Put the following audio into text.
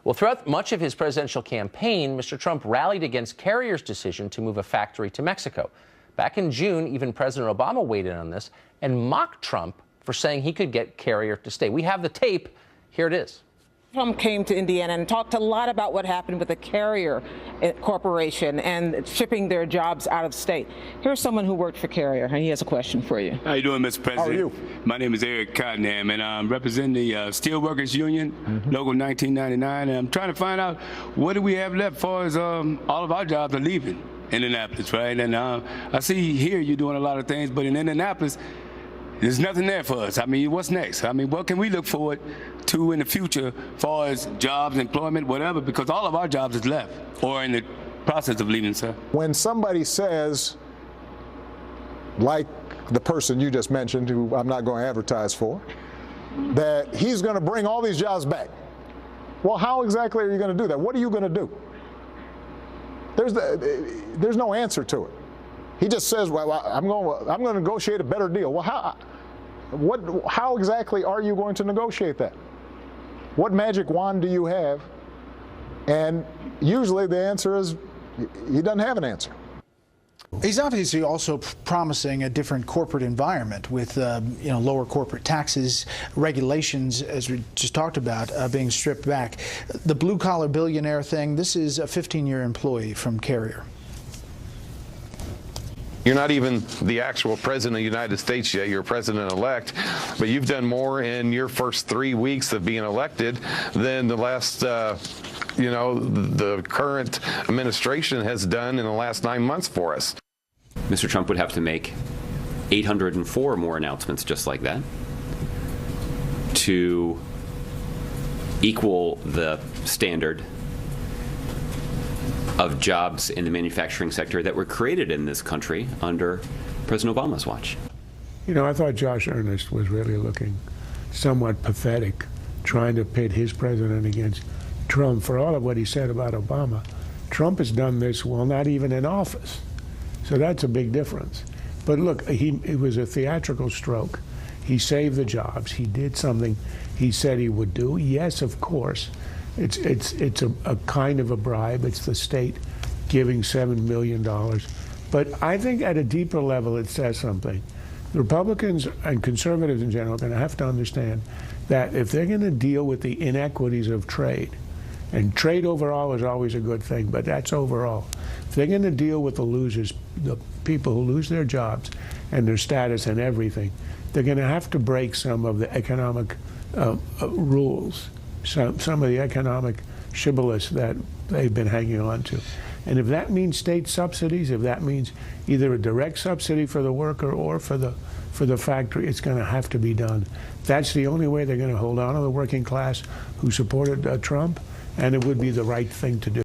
Well, throughout much of his presidential campaign, Mr. Trump rallied against Carrier's decision to move a factory to Mexico. Back in June, even President Obama weighed in on this and mocked Trump for saying he could get Carrier to stay. We have the tape. Here it is. Trump came to Indiana and talked a lot about what happened with the Carrier Corporation and shipping their jobs out of state. Here's someone who worked for Carrier, and he has a question for you. How you doing, Mr. President? How are you? My name is Eric Cottenham, and I'm representing the Steelworkers Union, Local 1999, and I'm trying to find out what do we have left for as all of our jobs are leaving Indianapolis, right? And I see here you're doing a lot of things, but in Indianapolis, there's nothing there for us. I mean, what's next? I mean, what can we look forward to in the future as far as jobs, employment, whatever, because all of our jobs is left or in the process of leaving, sir. When somebody says, like the person you just mentioned, who I'm not going to advertise for, that he's going to bring all these jobs back, well, how exactly are you going to do that? What are you going to do? There's no answer to it. He just says, well, I'm going to negotiate a better deal. Well, how exactly are you going to negotiate that? What magic wand do you have? And usually the answer is he doesn't have an answer. He's obviously also promising a different corporate environment with lower corporate taxes, regulations, as we just talked about, being stripped back. The blue-collar billionaire thing, this is a 15-year employee from Carrier. You're not even the actual president of the United States yet. You're president-elect, but you've done more in your first 3 weeks of being elected than the last, the current administration has done in the last 9 months for us. Mr. Trump would have to make 804 more announcements just like that to equal the standard of jobs in the manufacturing sector that were created in this country under President Obama's watch. You know, I thought Josh Earnest was really looking somewhat pathetic, trying to pit his president against Trump. For all of what he said about Obama, Trump has done this while not even in office. So that's a big difference. But look, it was a theatrical stroke. He saved the jobs. He did something he said he would do. Yes, of course. It's a kind of a bribe. It's the state giving $7 million. But I think at a deeper level it says something. The Republicans and conservatives in general are going to have to understand that if they're going to deal with the inequities of trade, and trade overall is always a good thing, but that's overall. If they're going to deal with the losers, the people who lose their jobs and their status and everything, they're going to have to break some of the economic rules. Some of the economic shibboleths that they've been hanging on to. And if that means state subsidies, if that means either a direct subsidy for the worker or for the factory, it's going to have to be done. That's the only way they're going to hold on to the working class who supported Trump, and it would be the right thing to do.